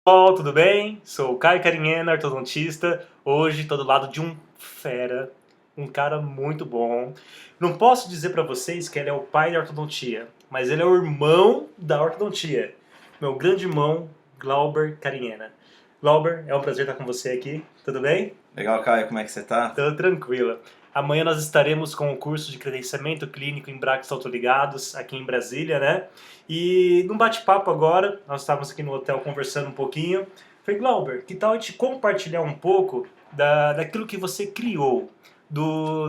Pessoal, tudo bem? Sou o Caio Carinhena, ortodontista. Hoje estou do lado de um fera, um cara muito bom. Não posso dizer para vocês que ele é o pai da ortodontia, mas ele é o irmão da ortodontia. Meu grande irmão, Glauber Carinhena. Glauber, é um prazer estar com você aqui. Tudo bem? Legal, Caio, como é que você tá? Tô tranquila. Amanhã nós estaremos com o curso de credenciamento clínico em brackets autoligados aqui em Brasília, né? E num bate-papo agora, nós estávamos aqui no hotel conversando um pouquinho. Falei, Glauber, que tal a gente compartilhar um pouco daquilo que você criou,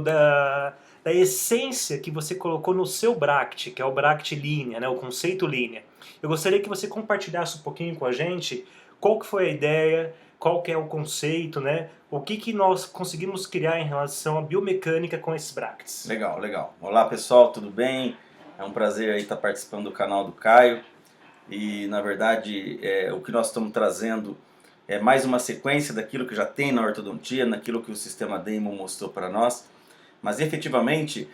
da essência que você colocou no seu bracket, que é o bracket linha, né? O conceito linha. Eu gostaria que você compartilhasse um pouquinho com a gente qual que foi a ideia, qual que é o conceito, né? O que que nós conseguimos criar em relação à biomecânica com esses brackets. Legal, legal. Olá, pessoal, tudo bem? É um prazer aí estar participando do canal do Caio. E, na verdade, o que nós estamos trazendo é mais uma sequência daquilo que já tem na ortodontia, naquilo que o sistema Damon mostrou para nós. Mas, efetivamente,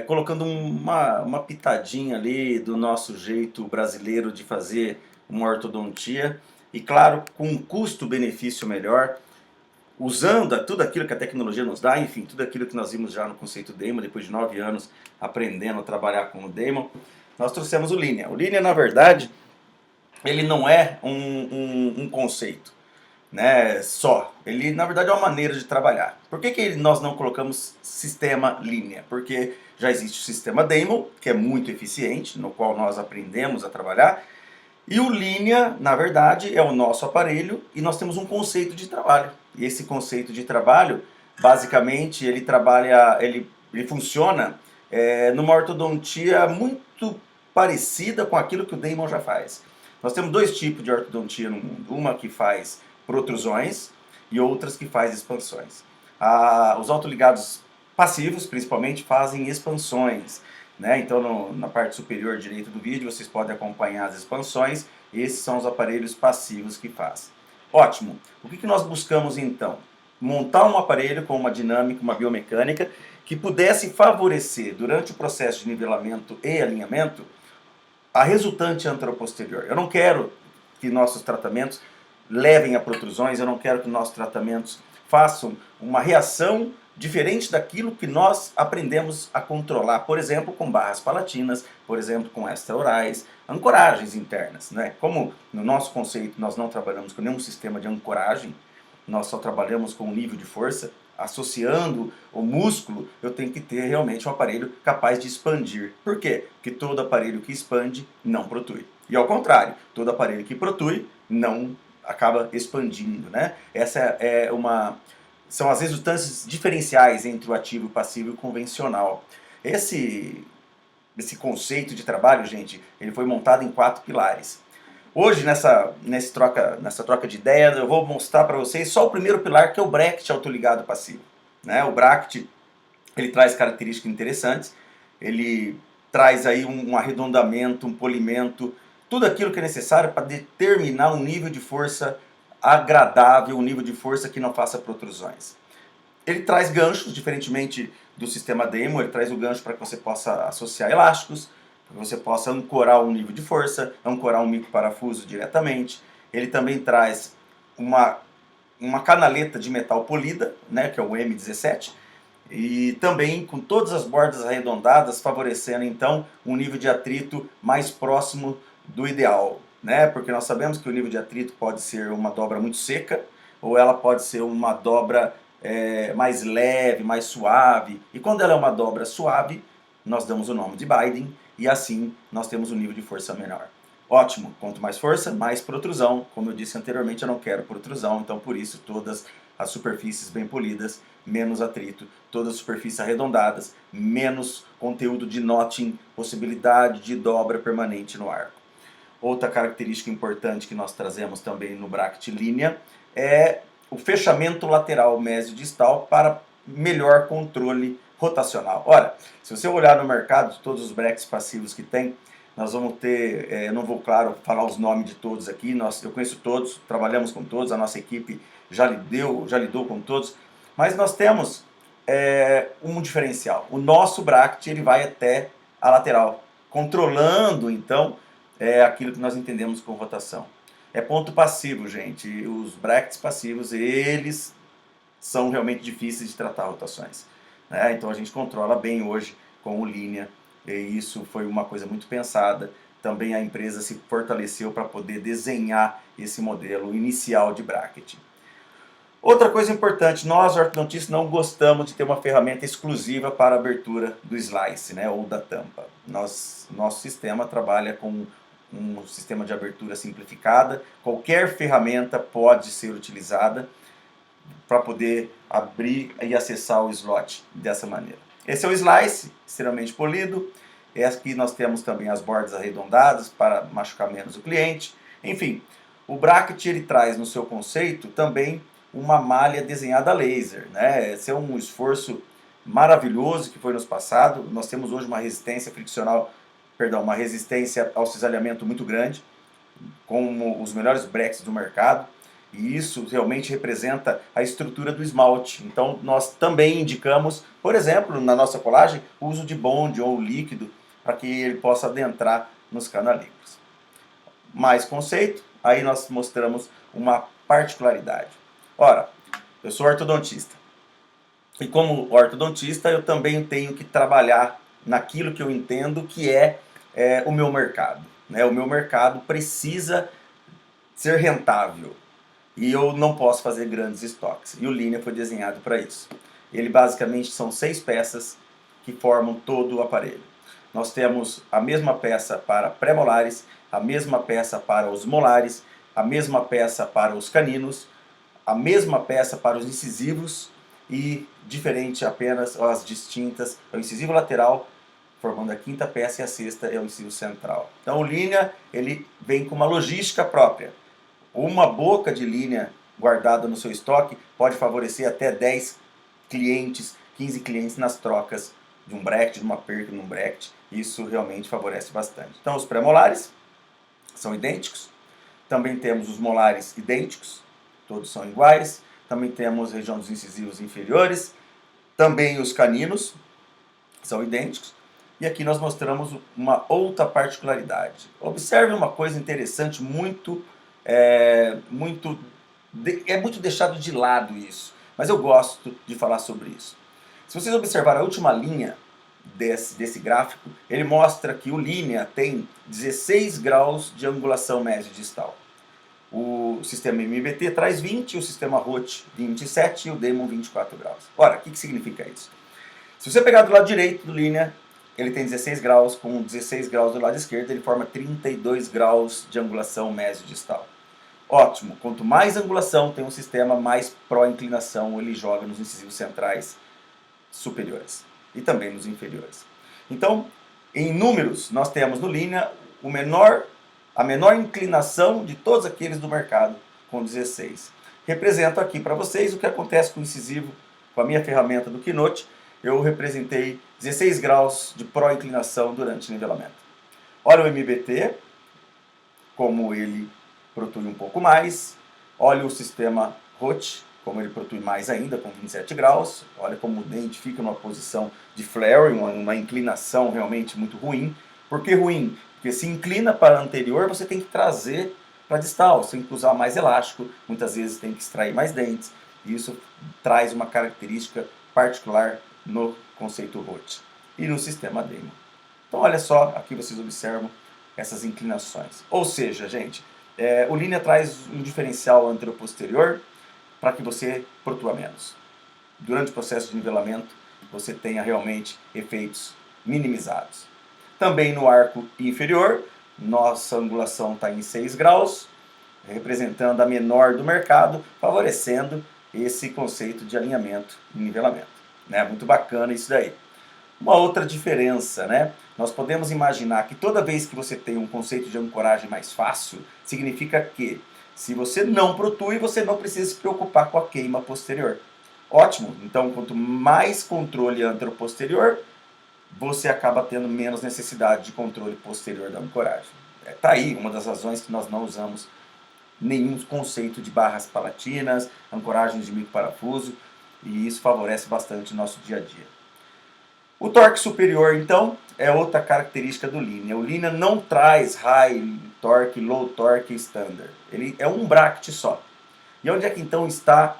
colocando uma pitadinha ali do nosso jeito brasileiro de fazer uma ortodontia. E, claro, com um custo-benefício melhor, usando tudo aquilo que a tecnologia nos dá, enfim, tudo aquilo que nós vimos já no conceito Damon, depois de 9 anos aprendendo a trabalhar com o Damon, nós trouxemos o Linea. O Linea, na verdade, ele não é um conceito, né, só. Ele, na verdade, é uma maneira de trabalhar. Por que nós não colocamos sistema Linea? Porque já existe o sistema Damon, que é muito eficiente, no qual nós aprendemos a trabalhar, e o Linea, na verdade, é o nosso aparelho e nós temos um conceito de trabalho. E esse conceito de trabalho, basicamente, ele funciona numa ortodontia muito parecida com aquilo que o Damon já faz. Nós temos dois tipos de ortodontia no mundo. Uma que faz protrusões e outras que faz expansões. Os autoligados passivos, principalmente, fazem expansões. Né? Então, na parte superior direita do vídeo, vocês podem acompanhar as expansões. Esses são os aparelhos passivos que faz. Ótimo! O que nós buscamos então? Montar um aparelho com uma dinâmica, uma biomecânica, que pudesse favorecer, durante o processo de nivelamento e alinhamento, a resultante anteroposterior. Eu não quero que nossos tratamentos levem a protrusões, eu não quero que nossos tratamentos façam uma reação diferente daquilo que nós aprendemos a controlar, por exemplo, com barras palatinas, por exemplo, com extraorais, ancoragens internas. Né? Como no nosso conceito nós não trabalhamos com nenhum sistema de ancoragem, nós só trabalhamos com o nível de força, associando o músculo, eu tenho que ter realmente um aparelho capaz de expandir. Por quê? Porque todo aparelho que expande não protui. E ao contrário, todo aparelho que protui não acaba expandindo, né? São as resultantes diferenciais entre o ativo, o passivo e o convencional. Esse conceito de trabalho, gente, ele foi montado em 4 pilares. Hoje, nessa troca de ideias, eu vou mostrar para vocês só o primeiro pilar, que é o bracket autoligado passivo. Né? O bracket, ele traz características interessantes, ele traz aí um arredondamento, um polimento, tudo aquilo que é necessário para determinar um nível de força agradável, um nível de força que não faça protrusões. Ele traz ganchos, diferentemente do sistema Damon, ele traz o gancho para que você possa associar elásticos, para que você possa ancorar um nível de força, ancorar um microparafuso diretamente. Ele também traz uma canaleta de metal polida, né, que é o M17, e também com todas as bordas arredondadas, favorecendo então um nível de atrito mais próximo do ideal, né? Porque nós sabemos que o nível de atrito pode ser uma dobra muito seca, ou ela pode ser uma dobra mais leve, mais suave. E quando ela é uma dobra suave, nós damos o nome de Biden, e assim nós temos um nível de força menor. Ótimo, quanto mais força, mais protrusão. Como eu disse anteriormente, eu não quero protrusão, então por isso todas as superfícies bem polidas, menos atrito, todas as superfícies arredondadas, menos conteúdo de notching, possibilidade de dobra permanente no arco. Outra característica importante que nós trazemos também no bracket linea é o fechamento lateral mesio-distal para melhor controle rotacional. Ora, se você olhar no mercado, todos os brackets passivos que tem, nós vamos ter, eu não vou, claro, falar os nomes de todos aqui, eu conheço todos, trabalhamos com todos, a nossa equipe já lidou com todos, mas nós temos um diferencial. O nosso bracket ele vai até a lateral, controlando então aquilo que nós entendemos com rotação. É ponto passivo, gente. Os brackets passivos, eles são realmente difíceis de tratar rotações, né? Então a gente controla bem hoje com o Linea, e isso foi uma coisa muito pensada. Também a empresa se fortaleceu para poder desenhar esse modelo inicial de bracket. Outra coisa importante, nós ortodontistas não gostamos de ter uma ferramenta exclusiva para a abertura do slice, né, ou da tampa. Nosso sistema trabalha com um sistema de abertura simplificada. Qualquer ferramenta pode ser utilizada para poder abrir e acessar o slot dessa maneira. Esse é o slice, extremamente polido. Aqui nós temos também as bordas arredondadas para machucar menos o cliente. Enfim, o bracket ele traz no seu conceito também uma malha desenhada a laser, né? Esse é um esforço maravilhoso que foi nos passado. Nós temos hoje uma resistência friccional, perdão, uma resistência ao cisalhamento muito grande, com os melhores brackets do mercado. E isso realmente representa a estrutura do esmalte. Então nós também indicamos, por exemplo, na nossa colagem, o uso de bond ou líquido para que ele possa adentrar nos canalículos. Mais conceito, aí nós mostramos uma particularidade. Ora, eu sou ortodontista. E como ortodontista, eu também tenho que trabalhar naquilo que eu entendo que é o meu mercado, né? O meu mercado precisa ser rentável. E eu não posso fazer grandes estoques. E o Linea foi desenhado para isso. Ele basicamente são 6 peças que formam todo o aparelho. Nós temos a mesma peça para pré-molares, a mesma peça para os molares, a mesma peça para os caninos, a mesma peça para os incisivos e diferente apenas as distintas, é o incisivo lateral, formando a 5ª peça, e a 6ª é o incisivo central. Então o Linea ele vem com uma logística própria. Uma boca de Linea guardada no seu estoque pode favorecer até 10 clientes, 15 clientes nas trocas de um bracket, de uma perca num bracket. Isso realmente favorece bastante. Então os pré-molares são idênticos. Também temos os molares idênticos, todos são iguais. Também temos a região dos incisivos inferiores. Também os caninos são idênticos. E aqui nós mostramos uma outra particularidade. Observe uma coisa interessante, é muito deixado de lado isso, mas eu gosto de falar sobre isso. Se vocês observarem a última linha desse gráfico, ele mostra que o Linea tem 16 graus de angulação média distal. O sistema MBT traz 20, o sistema ROT 27 e o Demon 24 graus. Ora, o que significa isso? Se você pegar do lado direito do Linea, ele tem 16 graus, com 16 graus do lado esquerdo, ele forma 32 graus de angulação média distal. Ótimo, quanto mais angulação tem um sistema, mais pró-inclinação ele joga nos incisivos centrais superiores e também nos inferiores. Então, em números, nós temos no Linea a menor inclinação de todos aqueles do mercado, com 16. Represento aqui para vocês o que acontece com o incisivo, com a minha ferramenta do Keynote. Eu representei 16 graus de pró-inclinação durante o nivelamento. Olha o MBT, como ele protui um pouco mais. Olha o sistema ROT, como ele protui mais ainda, com 27 graus. Olha como o dente fica numa posição de flaring, uma inclinação realmente muito ruim. Por que ruim? Porque se inclina para a anterior, você tem que trazer para a distal. Você tem que usar mais elástico, muitas vezes tem que extrair mais dentes. E isso traz uma característica particular no conceito ROT e no sistema Demon. Então olha só, aqui vocês observam essas inclinações. Ou seja, gente, o Linea traz um diferencial anteroposterior para que você protua menos. Durante o processo de nivelamento, você tenha realmente efeitos minimizados. Também no arco inferior, nossa angulação está em 6 graus, representando a menor do mercado, favorecendo esse conceito de alinhamento e nivelamento. Né? Muito bacana isso daí. Uma outra diferença, né? Nós podemos imaginar que toda vez que você tem um conceito de ancoragem mais fácil, significa que se você não protui, você não precisa se preocupar com a queima posterior. Ótimo, então quanto mais controle anteroposterior, você acaba tendo menos necessidade de controle posterior da ancoragem. Tá aí uma das razões que nós não usamos nenhum conceito de barras palatinas, ancoragens de microparafuso, e isso favorece bastante o nosso dia a dia. O torque superior, então, é outra característica do Linea. O Linea não traz high torque, low torque e standard. Ele é um bracket só. E onde é que então está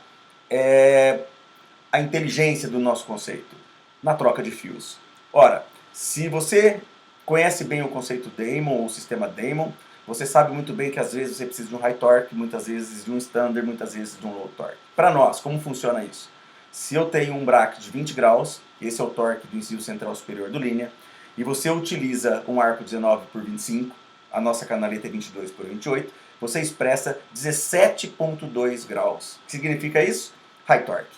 a inteligência do nosso conceito? Na troca de fios. Ora, se você conhece bem o conceito Damon, ou o sistema Damon, você sabe muito bem que às vezes você precisa de um high torque, muitas vezes de um standard, muitas vezes de um low torque. Para nós, como funciona isso? Se eu tenho um bracket de 20 graus, esse é o torque do ensino central superior do linha, e você utiliza um arco 19 por 25, a nossa canaleta é 22 por 28, você expressa 17,2 graus. O que significa isso? High torque.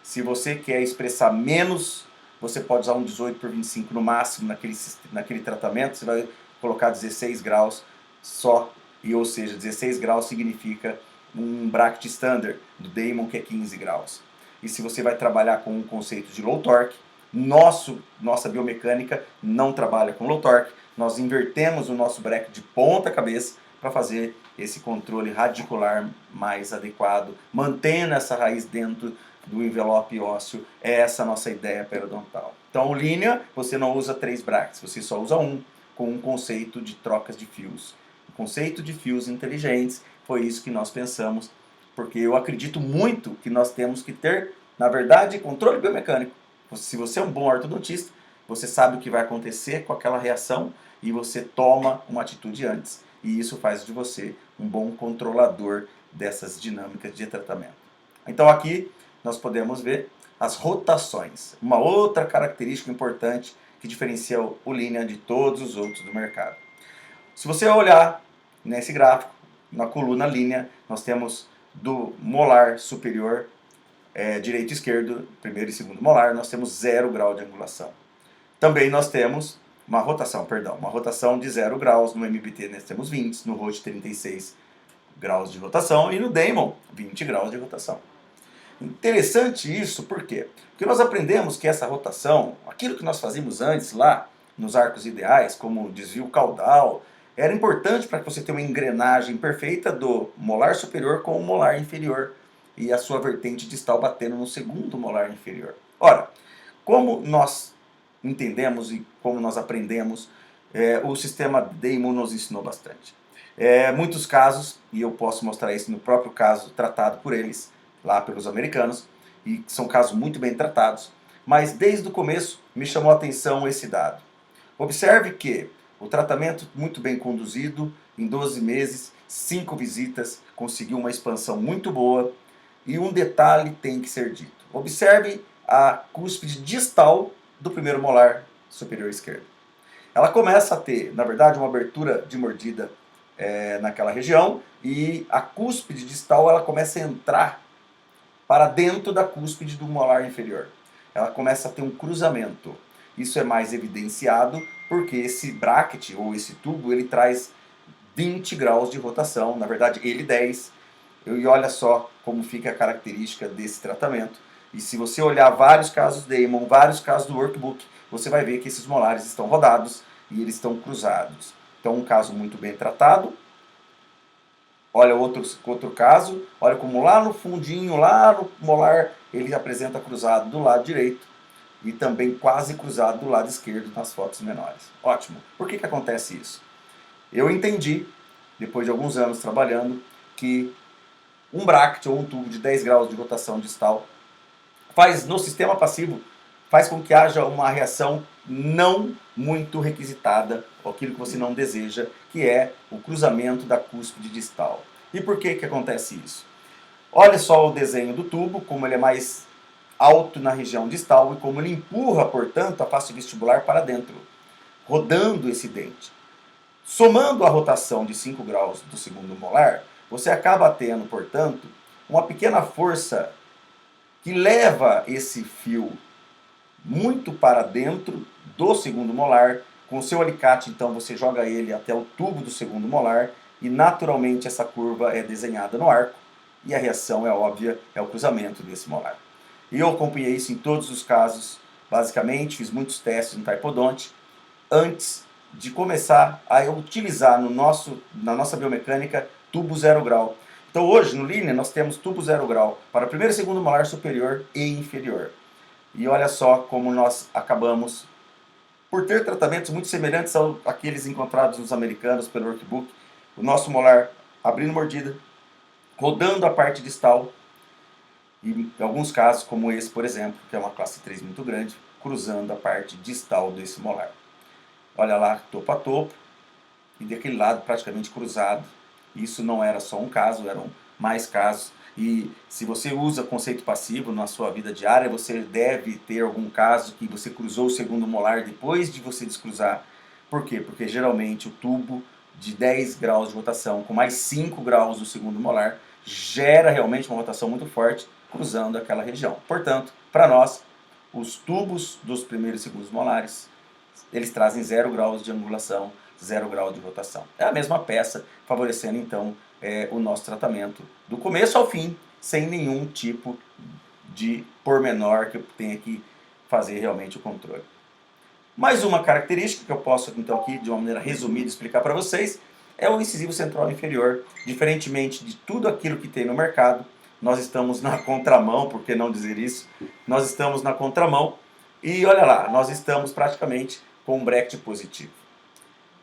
Se você quer expressar menos, você pode usar um 18 por 25 no máximo naquele tratamento, você vai colocar 16 graus só, ou seja, 16 graus significa um bracket standard do Damon que é 15 graus. E se você vai trabalhar com um conceito de low torque, nossa biomecânica não trabalha com low torque, nós invertemos o nosso bracket de ponta cabeça para fazer esse controle radicular mais adequado, mantendo essa raiz dentro do envelope ósseo. É essa a nossa ideia periodontal. Então, linha, você não usa 3 brackets, você só usa um, com um conceito de trocas de fios. O conceito de fios inteligentes, foi isso que nós pensamos, porque eu acredito muito que nós temos que ter, na verdade, controle biomecânico. Se você é um bom ortodontista, você sabe o que vai acontecer com aquela reação e você toma uma atitude antes. E isso faz de você um bom controlador dessas dinâmicas de tratamento. Então aqui nós podemos ver as rotações. Uma outra característica importante que diferencia o Linea de todos os outros do mercado. Se você olhar nesse gráfico, na coluna Linea, nós temos do molar superior, direito e esquerdo, primeiro e segundo molar, nós temos 0 grau de angulação. Também nós temos uma rotação de 0 graus, no MBT nós temos 20, no Roche 36 graus de rotação e no Damon 20 graus de rotação. Interessante isso, por quê? Porque nós aprendemos que essa rotação, aquilo que nós fazíamos antes lá, nos arcos ideais, como desvio caudal, era importante para que você tenha uma engrenagem perfeita do molar superior com o molar inferior e a sua vertente distal batendo no segundo molar inferior. Ora, como nós entendemos e como nós aprendemos, o sistema Damon nos ensinou bastante. Muitos casos, e eu posso mostrar isso no próprio caso tratado por eles, lá pelos americanos, e são casos muito bem tratados, mas desde o começo me chamou a atenção esse dado. Observe que o tratamento muito bem conduzido, em 12 meses, 5 visitas, conseguiu uma expansão muito boa, e um detalhe tem que ser dito. Observe a cúspide distal do primeiro molar superior esquerdo. Ela começa a ter, na verdade, uma abertura de mordida naquela região, e a cúspide distal ela começa a entrar para dentro da cúspide do molar inferior. Ela começa a ter um cruzamento. Isso é mais evidenciado porque esse bracket, ou esse tubo, ele traz 20 graus de rotação, na verdade ele 10. E olha só como fica a característica desse tratamento. E se você olhar vários casos Damon, vários casos do workbook, você vai ver que esses molares estão rodados e eles estão cruzados. Então um caso muito bem tratado. Olha outro caso, olha como lá no fundinho, lá no molar, ele apresenta cruzado do lado direito e também quase cruzado do lado esquerdo nas fotos menores. Ótimo. Por que acontece isso? Eu entendi, depois de alguns anos trabalhando, que um bracket ou um tubo de 10 graus de rotação distal faz, no sistema passivo, faz com que haja uma reação não muito requisitada, aquilo que você não deseja, que é o cruzamento da cúspide distal. E por que acontece isso? Olha só o desenho do tubo, como ele é mais alto na região distal e como ele empurra, portanto, a face vestibular para dentro, rodando esse dente. Somando a rotação de 5 graus do segundo molar, você acaba tendo, portanto, uma pequena força que leva esse fio muito para dentro do segundo molar. Com o seu alicate, então, você joga ele até o tubo do segundo molar e, naturalmente, essa curva é desenhada no arco e a reação é óbvia, é o cruzamento desse molar. E eu acompanhei isso em todos os casos, basicamente, fiz muitos testes no Typodonte antes de começar a utilizar na nossa biomecânica tubo 0 grau. Então hoje no Linea nós temos tubo 0 grau para primeiro e segundo molar superior e inferior. E olha só como nós acabamos por ter tratamentos muito semelhantes àqueles encontrados nos americanos pelo workbook, o nosso molar abrindo mordida, rodando a parte distal, e em alguns casos, como esse, por exemplo, que é uma classe 3 muito grande, cruzando a parte distal desse molar. Olha lá, topo a topo, e daquele lado praticamente cruzado. Isso não era só um caso, eram mais casos. E se você usa conceito passivo na sua vida diária, você deve ter algum caso que você cruzou o segundo molar depois de você descruzar. Por quê? Porque geralmente o tubo de 10 graus de rotação com mais 5 graus do segundo molar gera realmente uma rotação muito forte cruzando aquela região. Portanto, para nós, os tubos dos primeiros e segundos molares, eles trazem 0 graus de angulação, 0 grau de rotação. É a mesma peça, favorecendo então o nosso tratamento do começo ao fim, sem nenhum tipo de pormenor que eu tenha que fazer realmente o controle. Mais uma característica que eu posso então aqui de uma maneira resumida explicar para vocês é o incisivo central inferior. Diferentemente de tudo aquilo que tem no mercado, nós estamos na contramão, por que não dizer isso? Nós estamos na contramão e olha lá, nós estamos praticamente com um bracket positivo.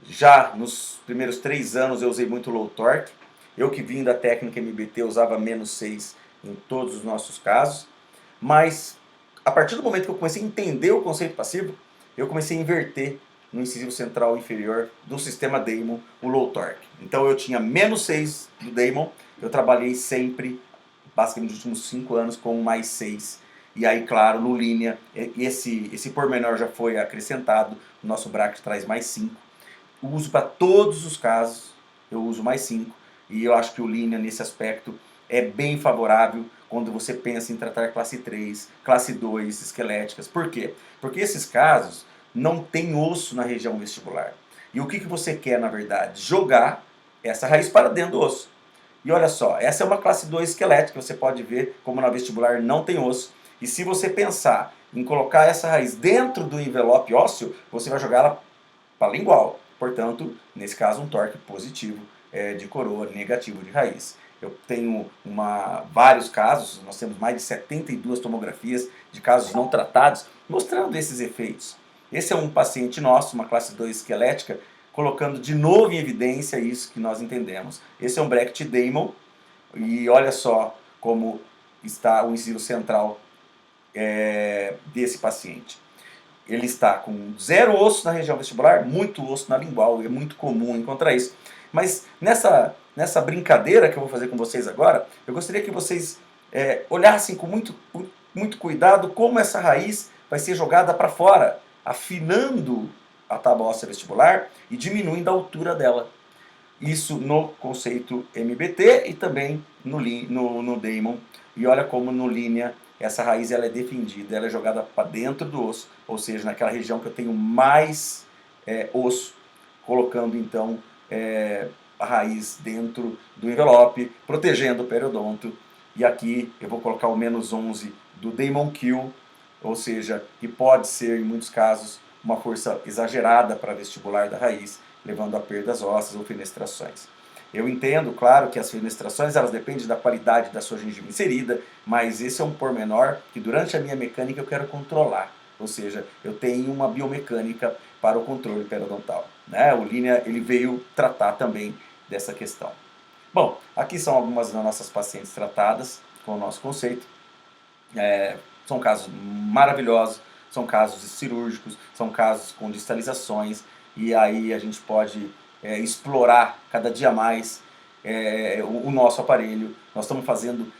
Já nos primeiros 3 anos eu usei muito low torque. Eu que vim da técnica MBT usava menos 6 em todos os nossos casos. Mas a partir do momento que eu comecei a entender o conceito passivo, eu comecei a inverter no incisivo central inferior do sistema Damon o low torque. Então eu tinha menos 6 do Damon, eu trabalhei sempre, basicamente nos últimos 5 anos, com mais 6. E aí, claro, no linha, esse pormenor já foi acrescentado, o nosso bracket traz mais 5. Eu uso para todos os casos, eu uso mais 5. E eu acho que o linha nesse aspecto é bem favorável quando você pensa em tratar classe 3, classe 2, esqueléticas. Por quê? Porque esses casos não tem osso na região vestibular. E o que você quer, na verdade? Jogar essa raiz para dentro do osso. E olha só, essa é uma classe 2 esquelética, você pode ver como na vestibular não tem osso. E se você pensar em colocar essa raiz dentro do envelope ósseo, você vai jogar ela para lingual. Portanto, nesse caso, um torque positivo de coroa, negativo de raiz. Eu tenho vários casos, nós temos mais de 72 tomografias de casos não tratados, mostrando esses efeitos. Esse é um paciente nosso, uma classe 2 esquelética, colocando de novo em evidência isso que nós entendemos. Esse é um bracket Damon, e olha só como está o incisivo central desse paciente. Ele está com 0 osso na região vestibular, muito osso na lingual, é muito comum encontrar isso. Mas nessa brincadeira que eu vou fazer com vocês agora, eu gostaria que vocês olhassem com muito cuidado como essa raiz vai ser jogada para fora, afinando a tábua óssea vestibular e diminuindo a altura dela. Isso no conceito MBT e também no Damon. E olha como no linha essa raiz ela é defendida, ela é jogada para dentro do osso, ou seja, naquela região que eu tenho mais osso, colocando então a raiz dentro do envelope, protegendo o periodonto. E aqui eu vou colocar o menos 11 do Damon Kill, ou seja, que pode ser em muitos casos uma força exagerada para vestibular da raiz, levando a perdas ósseas ou fenestrações. Eu entendo, claro, que as fenestrações elas dependem da qualidade da sua gengiva inserida, mas esse é um pormenor que durante a minha mecânica eu quero controlar. Ou seja, eu tenho uma biomecânica para o controle periodontal. Né? O Linea ele veio tratar também dessa questão. Bom, aqui são algumas das nossas pacientes tratadas com o nosso conceito. São casos maravilhosos, são casos cirúrgicos, são casos com distalizações, e aí a gente pode explorar cada dia mais o nosso aparelho. Nós estamos fazendo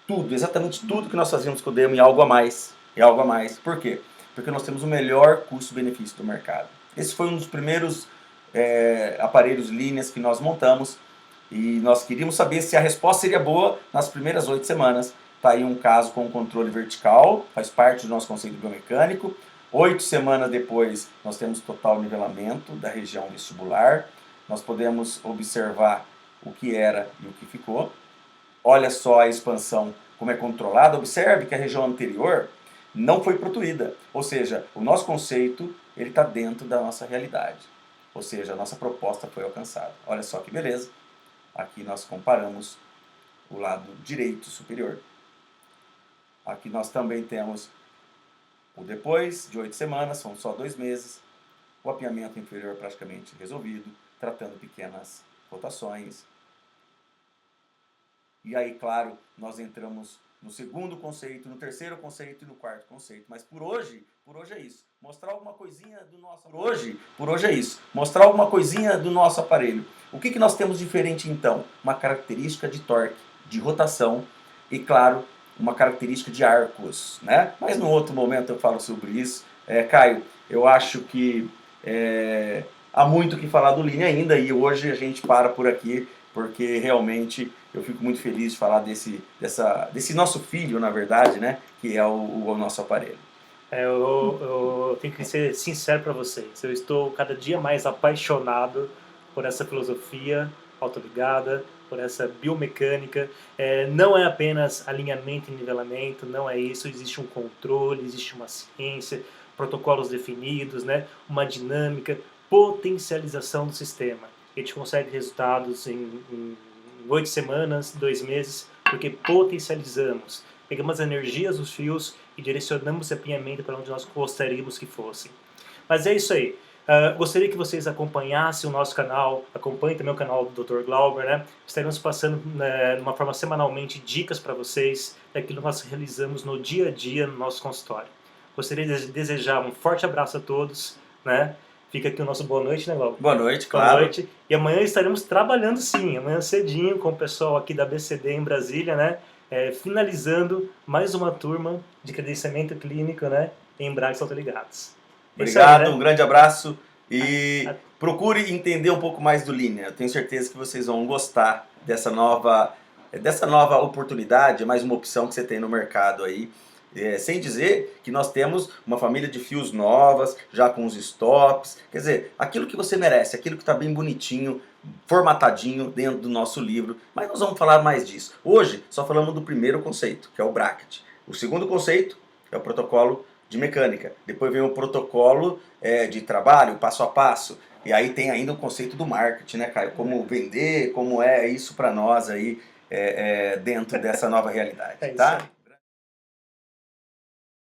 tudo, exatamente tudo que nós fazíamos com o Damon e algo a mais. E algo a mais. Por quê? Porque nós temos o melhor custo-benefício do mercado. Esse foi um dos primeiros aparelhos líneas que nós montamos e nós queríamos saber se a resposta seria boa nas primeiras 8 semanas. Está aí um caso com controle vertical, faz parte do nosso conceito biomecânico. 8 semanas depois, nós temos total nivelamento da região vestibular. Nós podemos observar o que era e o que ficou. Olha só a expansão, como é controlada. Observe que a região anterior não foi protuída. Ou seja, o nosso conceito está dentro da nossa realidade. Ou seja, a nossa proposta foi alcançada. Olha só que beleza. Aqui nós comparamos o lado direito superior. Aqui nós também temos o depois de 8 semanas, são só 2 meses. O apiamento inferior praticamente resolvido, tratando pequenas rotações. E aí, claro, nós entramos no segundo conceito, no terceiro conceito e no quarto conceito. Mas por hoje é isso. Mostrar alguma coisinha do nosso aparelho. Por hoje é isso. Mostrar alguma coisinha do nosso aparelho. O que nós temos diferente então? Uma característica de torque, de rotação e, claro, uma característica de arcos, né? Mas no outro momento eu falo sobre isso. Caio, eu acho que há muito o que falar do Lean ainda e hoje a gente para por aqui, porque realmente eu fico muito feliz de falar desse nosso filho, na verdade, né? Que é o nosso aparelho. Eu tenho que ser sincero para vocês. Eu estou cada dia mais apaixonado por essa filosofia autoligada, por essa biomecânica. Não é apenas alinhamento e nivelamento, não é isso. Existe um controle, existe uma ciência, protocolos definidos, né? Uma dinâmica, potencialização do sistema. A gente consegue resultados em 8 semanas, 2 meses, porque potencializamos. Pegamos as energias dos fios e direcionamos esse apinhamento para onde nós gostaríamos que fosse. Mas é isso aí. Gostaria que vocês acompanhassem o nosso canal, acompanhem também o canal do Dr. Glauber, né? Estaremos passando de uma forma semanalmente dicas para vocês daquilo que nós realizamos no dia a dia no nosso consultório. Gostaria de desejar um forte abraço a todos, né? Fica aqui o nosso boa noite, né, Glauber? Boa noite, claro. Boa noite. E amanhã estaremos trabalhando sim, amanhã cedinho com o pessoal aqui da BCD em Brasília, né? Finalizando mais uma turma de credenciamento clínico, né, em Bragas Autoligados. Obrigado, aí, né? Um grande abraço e procure entender um pouco mais do Lean. Eu tenho certeza que vocês vão gostar dessa nova oportunidade, mais uma opção que você tem no mercado aí. Sem dizer que nós temos uma família de fios novas, já com os stops, quer dizer, aquilo que você merece, aquilo que está bem bonitinho, formatadinho dentro do nosso livro, mas nós vamos falar mais disso. Hoje só falamos do primeiro conceito, que é o bracket. O segundo conceito é o protocolo de mecânica, depois vem o protocolo de trabalho, passo a passo, e aí tem ainda o conceito do marketing, né, Caio? Como vender, como é isso para nós aí dentro dessa nova realidade, tá?